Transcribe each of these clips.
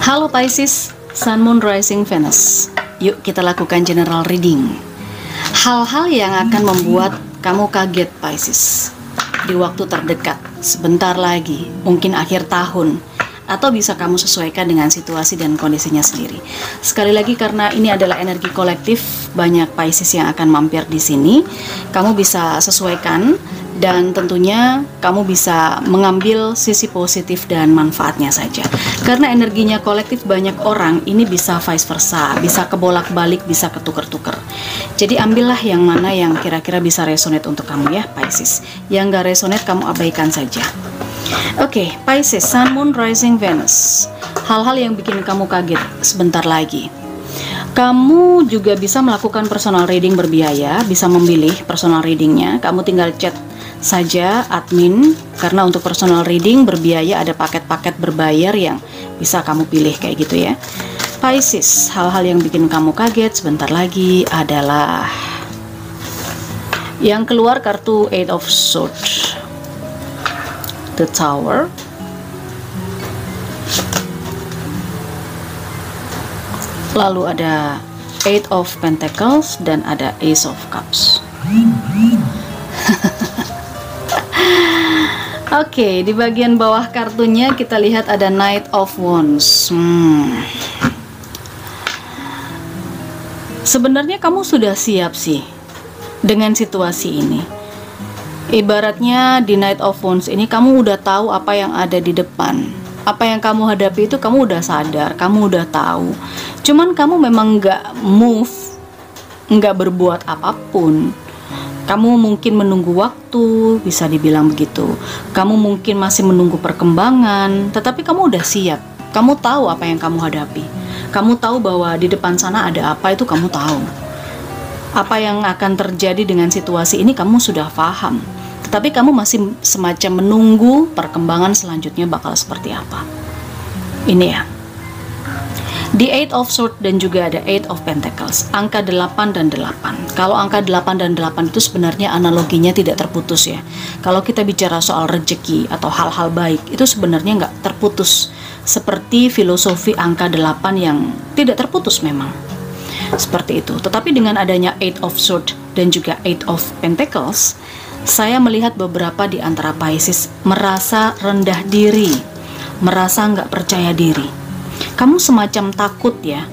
Halo Pisces, Sun, Moon, Rising, Venus. Yuk kita lakukan general reading. Hal-hal yang akan membuat kamu kaget Pisces di waktu terdekat, sebentar lagi, mungkin akhir tahun, atau bisa kamu sesuaikan dengan situasi dan kondisinya sendiri. Sekali lagi, karena ini adalah energi kolektif, banyak Pisces yang akan mampir di sini. Kamu bisa sesuaikan dan tentunya kamu bisa mengambil sisi positif dan manfaatnya saja. Karena energinya kolektif, banyak orang, ini bisa vice versa, bisa kebolak-balik, bisa ketuker-tuker. Jadi ambillah yang mana yang kira-kira bisa resonate untuk kamu ya Pisces. Yang gak resonate kamu abaikan saja. Oke, Pisces, Sun, Moon, Rising, Venus. Hal-hal yang bikin kamu kaget sebentar lagi. Kamu juga bisa melakukan personal reading berbiaya, bisa memilih personal readingnya. Kamu tinggal chat saja admin, karena untuk personal reading berbiaya ada paket-paket berbayar yang bisa kamu pilih kayak gitu ya. Pisces, hal-hal yang bikin kamu kaget sebentar lagi adalah yang keluar kartu Eight of Swords, The Tower, lalu ada Eight of Pentacles, dan ada Ace of Cups. Oke, di bagian bawah kartunya kita lihat ada Knight of Wands. Sebenarnya kamu sudah siap sih dengan situasi ini. Ibaratnya di Knight of Wands ini kamu udah tahu apa yang ada di depan. Apa yang kamu hadapi itu kamu udah sadar, kamu udah tahu. Cuman kamu memang nggak move, nggak berbuat apapun. Kamu mungkin menunggu waktu, bisa dibilang begitu. Kamu mungkin masih menunggu perkembangan, tetapi kamu udah siap. Kamu tahu apa yang kamu hadapi. Kamu tahu bahwa di depan sana ada apa, itu kamu tahu. Apa yang akan terjadi dengan situasi ini kamu sudah paham. Tetapi kamu masih semacam menunggu perkembangan selanjutnya bakal seperti apa. Ini ya. Di Eight of Swords dan juga ada Eight of Pentacles, angka 8 dan 8. Kalau angka 8 dan 8 itu sebenarnya analoginya tidak terputus ya. Kalau kita bicara soal rezeki atau hal-hal baik, itu sebenarnya nggak terputus. Seperti filosofi angka 8 yang tidak terputus memang. Seperti itu. Tetapi dengan adanya Eight of Swords dan juga Eight of Pentacles, saya melihat beberapa di antara Pisces merasa rendah diri, merasa nggak percaya diri. Kamu semacam takut ya,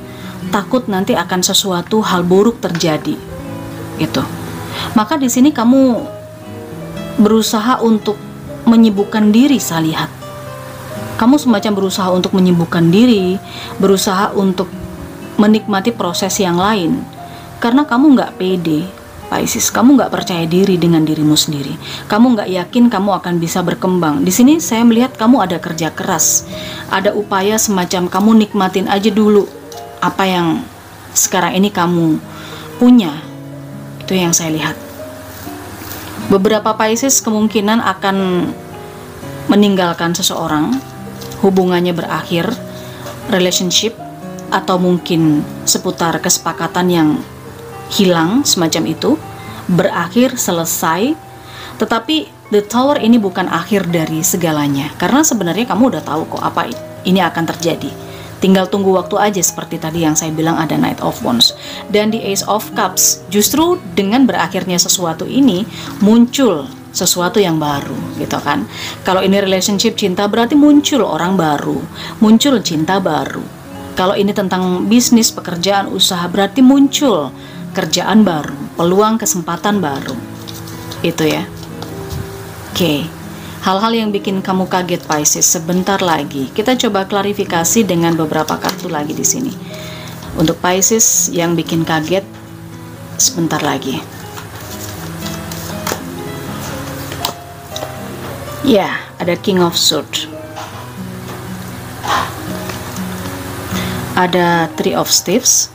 takut nanti akan sesuatu hal buruk terjadi, gitu. Maka di sini kamu berusaha untuk menyibukkan diri, saya lihat. Kamu semacam berusaha untuk menyibukkan diri, berusaha untuk menikmati proses yang lain, karena kamu nggak pede. Pisces, kamu nggak percaya diri dengan dirimu sendiri. Kamu nggak yakin kamu akan bisa berkembang. Di sini saya melihat kamu ada kerja keras, ada upaya semacam kamu nikmatin aja dulu apa yang sekarang ini kamu punya. Itu yang saya lihat. Beberapa Pisces kemungkinan akan meninggalkan seseorang, hubungannya berakhir, relationship, atau mungkin seputar kesepakatan yang hilang semacam itu, berakhir, selesai. Tetapi The Tower ini bukan akhir dari segalanya, karena sebenarnya kamu udah tahu kok apa ini akan terjadi. Tinggal tunggu waktu aja, seperti tadi yang saya bilang ada Knight of Wands. Dan di Ace of Cups, justru dengan berakhirnya sesuatu ini muncul sesuatu yang baru, gitu kan. Kalau ini relationship, cinta, berarti muncul orang baru, muncul cinta baru. Kalau ini tentang bisnis, pekerjaan, usaha, berarti muncul kerjaan baru, peluang kesempatan baru. Itu ya. Oke. Hal-hal yang bikin kamu kaget Pisces sebentar lagi. Kita coba klarifikasi dengan beberapa kartu lagi di sini. Untuk Pisces yang bikin kaget sebentar lagi. Ya, ada King of Swords. Ada Three of Staves.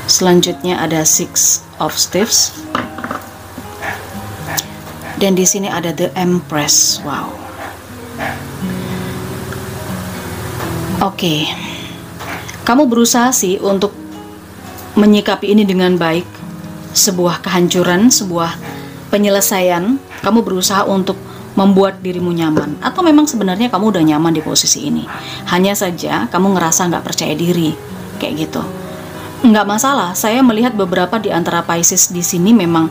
Selanjutnya ada Six of Staves. Dan di sini ada The Empress. Wow. Oke. Kamu berusaha sih untuk menyikapi ini dengan baik. Sebuah kehancuran, sebuah penyelesaian. Kamu berusaha untuk membuat dirimu nyaman, atau memang sebenarnya kamu udah nyaman di posisi ini, hanya saja kamu ngerasa nggak percaya diri, kayak gitu. Nggak masalah. Saya melihat beberapa di antara Pisces di sini memang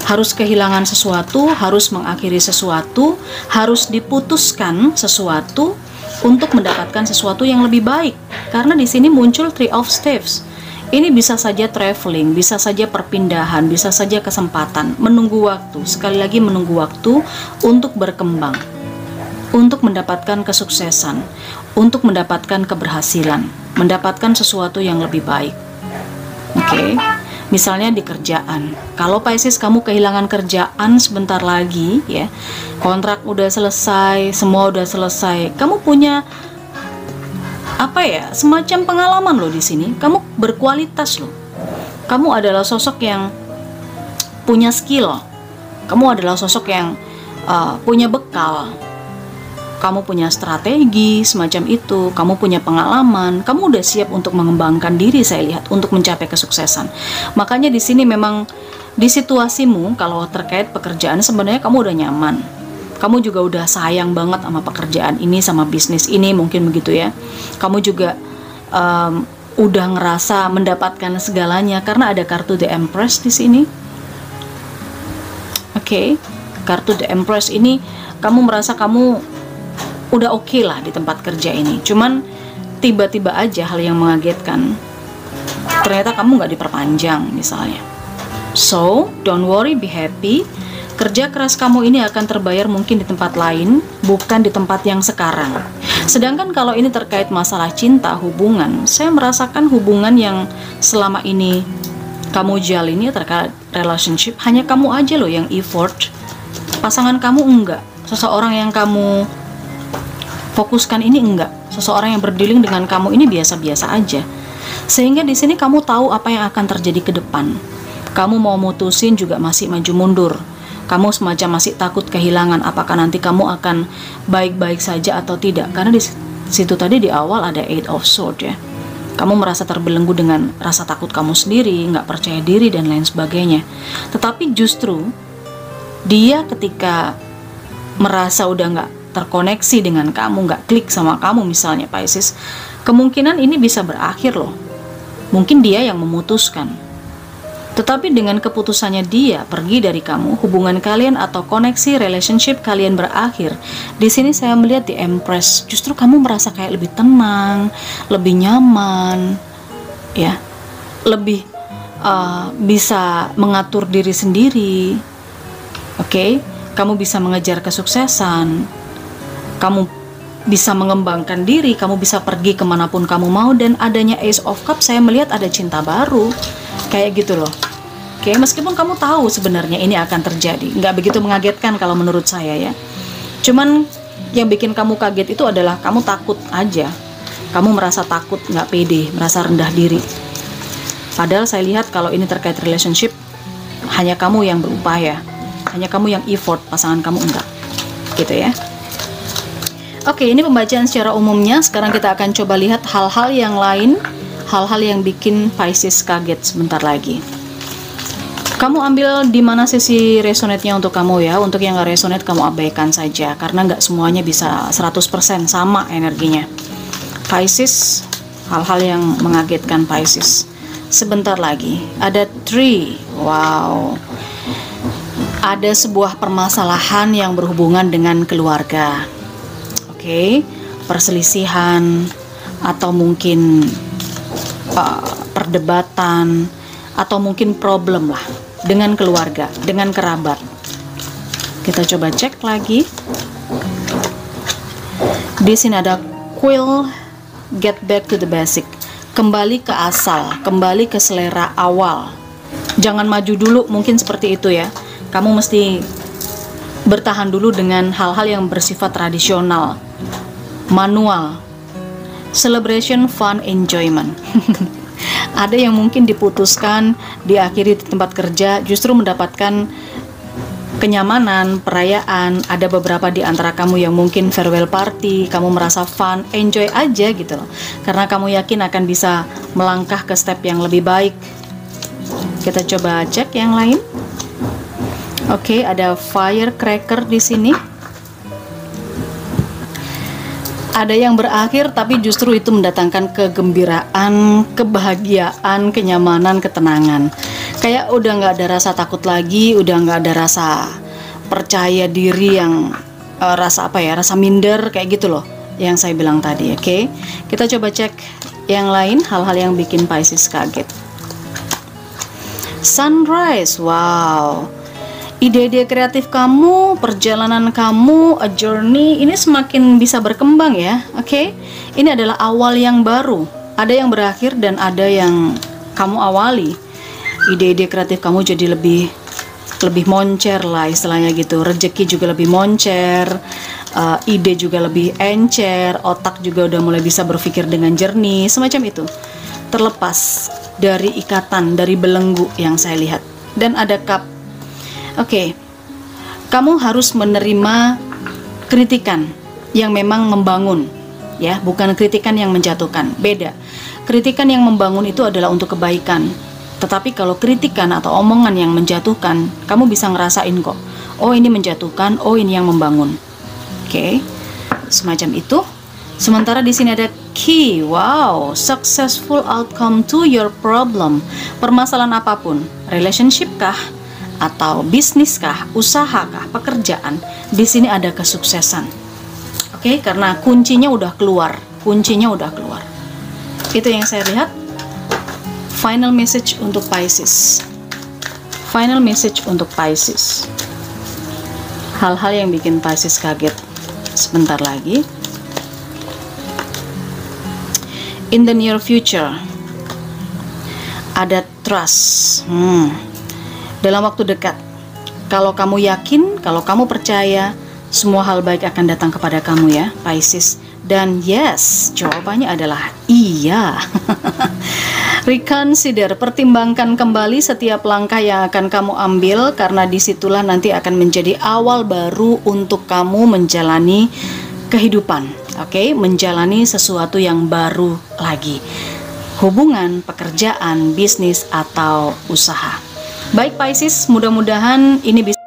harus kehilangan sesuatu, harus mengakhiri sesuatu, harus diputuskan sesuatu untuk mendapatkan sesuatu yang lebih baik. Karena di sini muncul Three of Staves. Ini bisa saja traveling, bisa saja perpindahan, bisa saja kesempatan, menunggu waktu, sekali lagi menunggu waktu untuk berkembang, untuk mendapatkan kesuksesan, untuk mendapatkan keberhasilan, mendapatkan sesuatu yang lebih baik. Oke, misalnya di kerjaan. Kalau Pisces kamu kehilangan kerjaan sebentar lagi ya, kontrak udah selesai, semua udah selesai, kamu punya apa ya, semacam pengalaman loh di sini. Kamu berkualitas loh. Kamu adalah sosok yang punya skill. Kamu adalah sosok yang punya bekal. Kamu punya strategi semacam itu, kamu punya pengalaman, kamu udah siap untuk mengembangkan diri, saya lihat, untuk mencapai kesuksesan. Makanya di sini memang di situasimu kalau terkait pekerjaan sebenarnya kamu udah nyaman. Kamu juga udah sayang banget sama pekerjaan ini, sama bisnis ini, mungkin begitu ya. Kamu juga udah ngerasa mendapatkan segalanya karena ada kartu The Empress di sini. Oke, kartu The Empress ini kamu merasa kamu udah oke lah di tempat kerja ini. Cuman tiba-tiba aja hal yang mengagetkan, ternyata kamu nggak diperpanjang misalnya. So, don't worry, be happy. Kerja keras kamu ini akan terbayar mungkin di tempat lain, bukan di tempat yang sekarang. Sedangkan kalau ini terkait masalah cinta, hubungan, saya merasakan hubungan yang selama ini kamu jalani terkait relationship, hanya kamu aja loh yang effort. Pasangan kamu enggak. Seseorang yang kamu fokuskan ini enggak. Seseorang yang berdealing dengan kamu ini biasa-biasa aja. Sehingga di sini kamu tahu apa yang akan terjadi ke depan. Kamu mau mutusin juga masih maju mundur. Kamu semacam masih takut kehilangan, apakah nanti kamu akan baik-baik saja atau tidak. Karena di situ tadi di awal ada Eight of Swords ya. Kamu merasa terbelenggu dengan rasa takut kamu sendiri, nggak percaya diri dan lain sebagainya. Tetapi justru dia ketika merasa udah nggak terkoneksi dengan kamu, nggak klik sama kamu misalnya Pisces, kemungkinan ini bisa berakhir loh. Mungkin dia yang memutuskan. Tetapi dengan keputusannya dia pergi dari kamu, hubungan kalian atau koneksi relationship kalian berakhir. Di sini saya melihat di Empress, justru kamu merasa kayak lebih tenang, lebih nyaman, ya, lebih bisa mengatur diri sendiri. Oke, kamu bisa mengejar kesuksesan, kamu bisa mengembangkan diri, kamu bisa pergi kemanapun kamu mau, dan adanya Ace of Cups saya melihat ada cinta baru. Kayak gitu loh. Oke, meskipun kamu tahu sebenarnya ini akan terjadi, nggak begitu mengagetkan kalau menurut saya ya. Cuman yang bikin kamu kaget itu adalah kamu takut aja. Kamu merasa takut, nggak pede, merasa rendah diri. Padahal saya lihat kalau ini terkait relationship, hanya kamu yang berupaya, hanya kamu yang effort, pasangan kamu enggak. Gitu ya. Oke, ini pembacaan secara umumnya. Sekarang kita akan coba lihat hal-hal yang lain, hal-hal yang bikin Pisces kaget sebentar lagi. Kamu ambil di mana sisi resonate-nya untuk kamu ya. Untuk yang nggak resonate kamu abaikan saja, karena nggak semuanya bisa 100% sama energinya. Pisces, hal-hal yang mengagetkan Pisces. Sebentar lagi ada 3. Wow. Ada sebuah permasalahan yang berhubungan dengan keluarga. Oke, perselisihan atau mungkin perdebatan atau mungkin problem lah dengan keluarga, dengan kerabat. Kita coba cek lagi. Di sini ada Quill, get back to the basic. Kembali ke asal, kembali ke selera awal. Jangan maju dulu, mungkin seperti itu ya. Kamu mesti bertahan dulu dengan hal-hal yang bersifat tradisional, manual. Celebration, fun, enjoyment. Ada yang mungkin diputuskan, diakhiri di tempat kerja, justru mendapatkan kenyamanan, perayaan. Ada beberapa di antara kamu yang mungkin farewell party, kamu merasa fun, enjoy aja gitu loh. Karena kamu yakin akan bisa melangkah ke step yang lebih baik. Kita coba cek yang lain. Oke, ada firecracker di sini. Ada yang berakhir tapi justru itu mendatangkan kegembiraan, kebahagiaan, kenyamanan, ketenangan. Kayak udah nggak ada rasa takut lagi, udah nggak ada rasa percaya diri yang rasa apa ya, rasa minder kayak gitu loh yang saya bilang tadi. Oke, kita coba cek yang lain, hal-hal yang bikin Pisces kaget. Sunrise, wow. Ide-ide kreatif kamu, perjalanan kamu, a journey ini semakin bisa berkembang ya. Oke, ini adalah awal yang baru. Ada yang berakhir dan ada yang kamu awali. Ide-ide kreatif kamu jadi lebih moncer lah istilahnya gitu. Rezeki juga lebih moncer, ide juga lebih encer, otak juga udah mulai bisa berpikir dengan jernih, semacam itu. Terlepas dari ikatan, dari belenggu yang saya lihat. Dan ada cup. Oke, kamu harus menerima kritikan yang memang membangun, ya, bukan kritikan yang menjatuhkan. Beda. Kritikan yang membangun itu adalah untuk kebaikan. Tetapi kalau kritikan atau omongan yang menjatuhkan, kamu bisa ngerasain kok. Oh, ini menjatuhkan, oh ini yang membangun. Oke, semacam itu. Sementara di sini ada key. Wow, successful outcome to your problem. Permasalahan apapun, relationship kah? Atau bisnis kah, usaha kah, pekerjaan, di sini ada kesuksesan. Oke, karena kuncinya udah keluar, Itu yang saya lihat. Final message untuk Pisces. Hal-hal yang bikin Pisces kaget. Sebentar lagi. In the near future, ada trust. Dalam waktu dekat, kalau kamu yakin, kalau kamu percaya, semua hal baik akan datang kepada kamu ya, Pisces. Dan yes, jawabannya adalah iya. Reconsider, pertimbangkan kembali setiap langkah yang akan kamu ambil, karena disitulah nanti akan menjadi awal baru untuk kamu menjalani kehidupan. Oke, menjalani sesuatu yang baru lagi. Hubungan, pekerjaan, bisnis, atau usaha. Baik Pisces, mudah-mudahan ini bisa